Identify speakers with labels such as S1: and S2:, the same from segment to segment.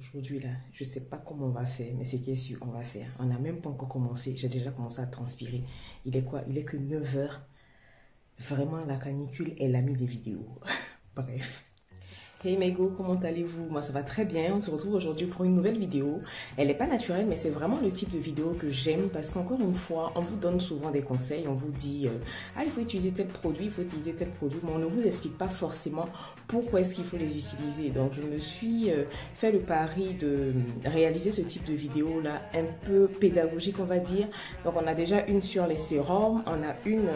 S1: Aujourd'hui, là, je ne sais pas comment on va faire, mais c'est qui est sûr, on va faire. On n'a même pas encore commencé. J'ai déjà commencé à transpirer. Il est quoi? Il est que 9 heures. Vraiment, la canicule est l'ami des vidéos. Bref. Hey mes go, comment allez-vous? Moi ça va très bien, on se retrouve aujourd'hui pour une nouvelle vidéo. Elle n'est pas naturelle mais c'est vraiment le type de vidéo que j'aime parce qu'encore une fois, on vous donne souvent des conseils, on vous dit ah il faut utiliser tel produit, il faut utiliser tel produit, mais on ne vous explique pas forcément pourquoi est-ce qu'il faut les utiliser. Donc je me suis fait le pari de réaliser ce type de vidéo là un peu pédagogique on va dire. Donc on a déjà une sur les sérums, on a une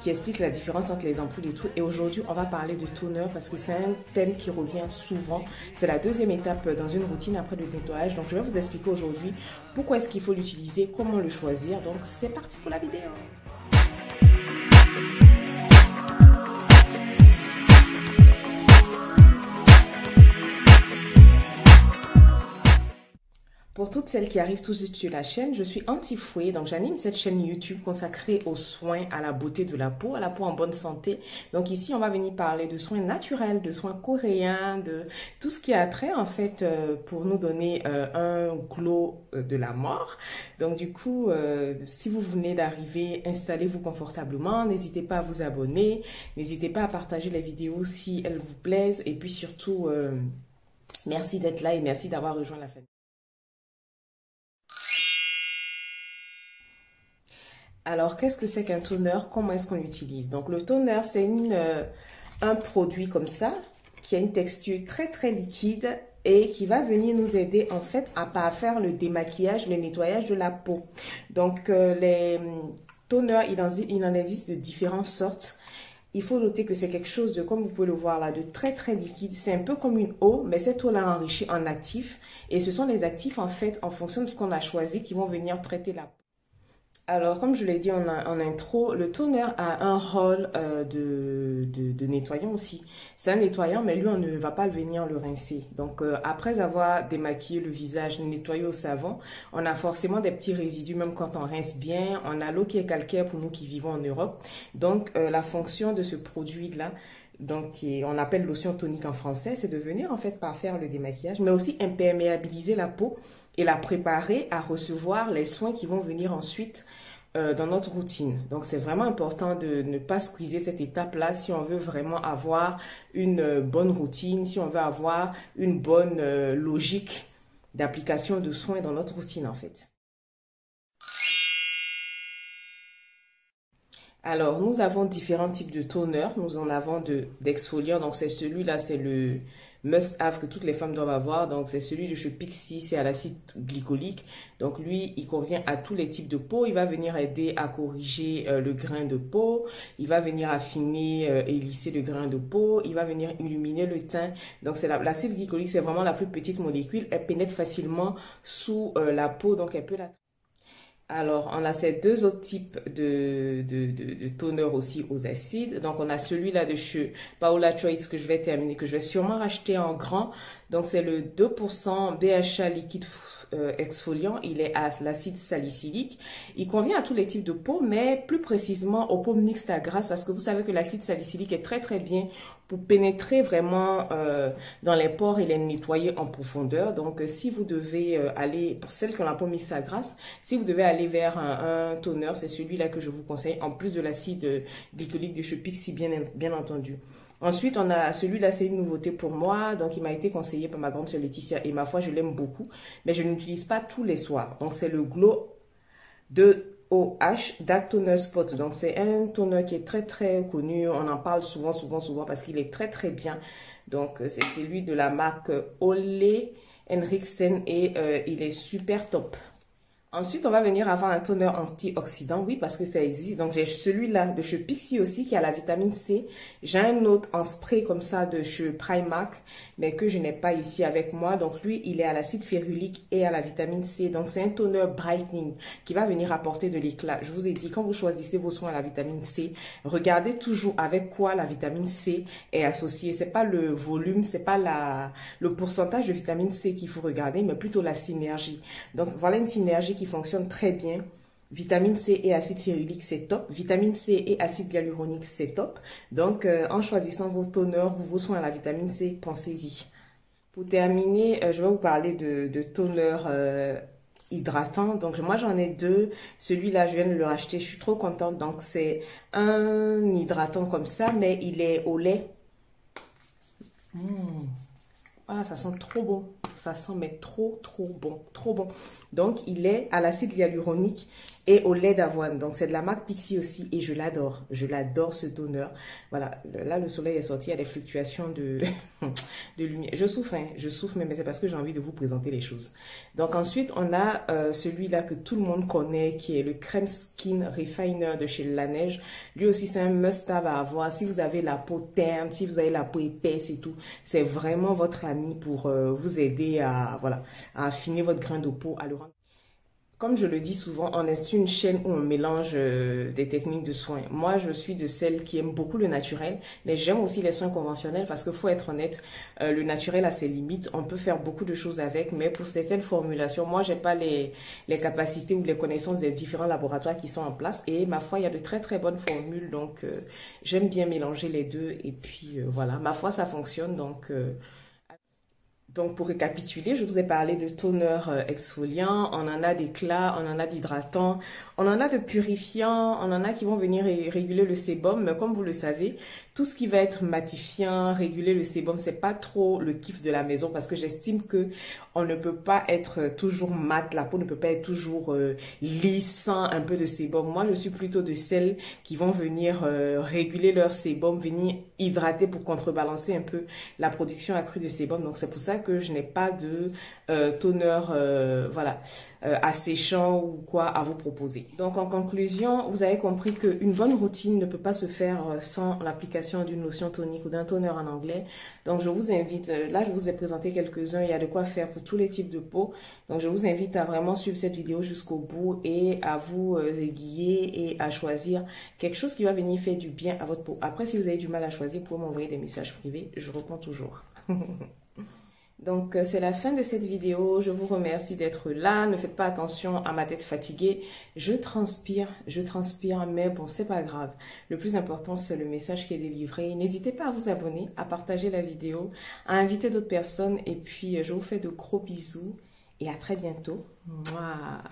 S1: qui explique la différence entre les ampoules et tout. Et aujourd'hui on va parler de toner parce que c'est un thème qui revient souvent. C'est la deuxième étape dans une routine après le nettoyage. Donc je vais vous expliquer aujourd'hui pourquoi est-ce qu'il faut l'utiliser, comment le choisir. Donc c'est parti pour la vidéo. Pour toutes celles qui arrivent tout de suite sur la chaîne, je suis Anti-Fouet, donc j'anime cette chaîne YouTube consacrée aux soins, à la beauté de la peau en bonne santé. Donc ici, on va venir parler de soins naturels, de soins coréens, de tout ce qui a trait en fait pour nous donner un glow de la mort. Donc du coup, si vous venez d'arriver, installez-vous confortablement, n'hésitez pas à vous abonner, n'hésitez pas à partager les vidéos si elles vous plaisent et puis surtout, merci d'être là et merci d'avoir rejoint la famille. Alors, qu'est-ce que c'est qu'un toner? Comment est-ce qu'on l'utilise? Donc, le toner, c'est un produit comme ça, qui a une texture très, très liquide et qui va venir nous aider, en fait, à faire le démaquillage, le nettoyage de la peau. Donc, les toners, il en existe de différentes sortes. Il faut noter que c'est quelque chose de, comme vous pouvez le voir là, de très, très liquide. C'est un peu comme une eau, mais cette eau-là enrichie en actifs. Et ce sont les actifs, en fait, en fonction de ce qu'on a choisi, qui vont venir traiter la peau. Alors, comme je l'ai dit en intro, le toner a un rôle de nettoyant aussi. C'est un nettoyant, mais lui, on ne va pas venir le rincer. Donc, après avoir démaquillé le visage, nettoyé au savon, on a forcément des petits résidus, même quand on rince bien. On a l'eau qui est calcaire pour nous qui vivons en Europe. Donc, la fonction de ce produit-là, donc on appelle lotion tonique en français, c'est de venir en fait par faire le démaquillage, mais aussi imperméabiliser la peau et la préparer à recevoir les soins qui vont venir ensuite dans notre routine. Donc c'est vraiment important de ne pas squeezer cette étape-là si on veut vraiment avoir une bonne routine, si on veut avoir une bonne logique d'application de soins dans notre routine en fait. Alors, nous avons différents types de toner. Nous en avons d'exfoliants. Donc, c'est celui-là, c'est le must-have que toutes les femmes doivent avoir. Donc, c'est celui de chez Pixi, c'est à l'acide glycolique. Donc, lui, il convient à tous les types de peau. Il va venir aider à corriger le grain de peau. Il va venir affiner et lisser le grain de peau. Il va venir illuminer le teint. Donc, c'est l'acide glycolique, c'est vraiment la plus petite molécule. Elle pénètre facilement sous la peau. Donc, elle peut la... Alors, on a ces deux autres types de toner aussi aux acides. Donc, on a celui-là de chez Paola Choice que je vais terminer, que je vais sûrement racheter en grand. Donc, c'est le 2% BHA liquide exfoliant. Il est à l'acide salicylique. Il convient à tous les types de peau, mais plus précisément aux peaux mixtes à grasse parce que vous savez que l'acide salicylique est très, très bien pour pénétrer vraiment dans les pores et les nettoyer en profondeur. Donc, si vous devez aller, pour celles qui ont la peau mixte à grasse, si vous devez aller vers un toner, c'est celui-là que je vous conseille, en plus de l'acide glycolique de chez Pixi, bien entendu. Ensuite, on a celui-là, c'est une nouveauté pour moi. Donc, il m'a été conseillé par ma grande sœur Laetitia et ma foi, je l'aime beaucoup. Mais je n'utilise pas tous les soirs. Donc, c'est le Glow de OH Dark Toner Spot. Donc, c'est un toner qui est très, très connu. On en parle souvent parce qu'il est très, très bien. Donc, c'est celui de la marque Ole Henriksen et il est super top. Ensuite, on va venir avoir un toner antioxydant, oui, parce que ça existe. Donc, j'ai celui-là de chez Pixi aussi, qui a la vitamine C. J'ai un autre en spray comme ça de chez Primark, mais que je n'ai pas ici avec moi. Donc, lui, il est à l'acide férulique et à la vitamine C. Donc, c'est un toner brightening qui va venir apporter de l'éclat. Je vous ai dit, quand vous choisissez vos soins à la vitamine C, regardez toujours avec quoi la vitamine C est associée. C'est pas le volume, c'est pas le pourcentage de vitamine C qu'il faut regarder, mais plutôt la synergie. Donc, voilà une synergie qui fonctionne très bien. Vitamine C et acide férulique, c'est top. Vitamine C et acide hyaluronique, c'est top. Donc, en choisissant vos toners ou vos soins à la vitamine C, pensez-y. Pour terminer, je vais vous parler de toner hydratant. Donc moi j'en ai deux. Celui-là je viens de le racheter, je suis trop contente. Donc c'est un hydratant comme ça, mais il est au lait. Ah, ça sent trop bon. Ça sent mais trop bon, trop bon. Donc il est à l'acide hyaluronique et au lait d'avoine. Donc c'est de la marque Pixi aussi et je l'adore. Je l'adore ce toner. Voilà, là le soleil est sorti, il y a des fluctuations de, de lumière. Je souffre, hein, je souffre, mais c'est parce que j'ai envie de vous présenter les choses. Donc ensuite on a celui-là que tout le monde connaît qui est le Crème Skin Refiner de chez Laneige. Lui aussi c'est un must-have à avoir. Si vous avez la peau terne, si vous avez la peau épaisse et tout, c'est vraiment votre ami pour vous aider à, voilà, à affiner votre grain de peau, à le rendre. Comme je le dis souvent, on est sur une chaîne où on mélange des techniques de soins. Moi, je suis de celles qui aiment beaucoup le naturel, mais j'aime aussi les soins conventionnels parce qu'il faut être honnête, le naturel a ses limites. On peut faire beaucoup de choses avec, mais pour certaines formulations, moi, j'ai pas les capacités ou les connaissances des différents laboratoires qui sont en place. Et ma foi, il y a de très bonnes formules, donc j'aime bien mélanger les deux. Et puis voilà, ma foi, ça fonctionne, donc, pour récapituler, je vous ai parlé de toner exfoliant, on en a d'éclats, on en a d'hydratants, on en a de purifiants, on en a qui vont venir réguler le sébum. Mais comme vous le savez, tout ce qui va être matifiant, réguler le sébum, c'est pas trop le kiff de la maison parce que j'estime que on ne peut pas être toujours mat, la peau ne peut pas être toujours lisse sans un peu de sébum. Moi, je suis plutôt de celles qui vont venir réguler leur sébum, venir hydrater pour contrebalancer un peu la production accrue de sébum. Donc, c'est pour ça que je n'ai pas de toner voilà, asséchant ou quoi à vous proposer. Donc en conclusion, vous avez compris qu'une bonne routine ne peut pas se faire sans l'application d'une lotion tonique ou d'un toner en anglais. Donc je vous invite, là je vous ai présenté quelques-uns, il y a de quoi faire pour tous les types de peau. Donc je vous invite à vraiment suivre cette vidéo jusqu'au bout et à vous aiguiller et à choisir quelque chose qui va venir faire du bien à votre peau. Après, si vous avez du mal à choisir, vous pouvez m'envoyer des messages privés, je réponds toujours. Donc, c'est la fin de cette vidéo. Je vous remercie d'être là. Ne faites pas attention à ma tête fatiguée. Je transpire, mais bon, c'est pas grave. Le plus important, c'est le message qui est délivré. N'hésitez pas à vous abonner, à partager la vidéo, à inviter d'autres personnes. Et puis, je vous fais de gros bisous et à très bientôt. Mouah.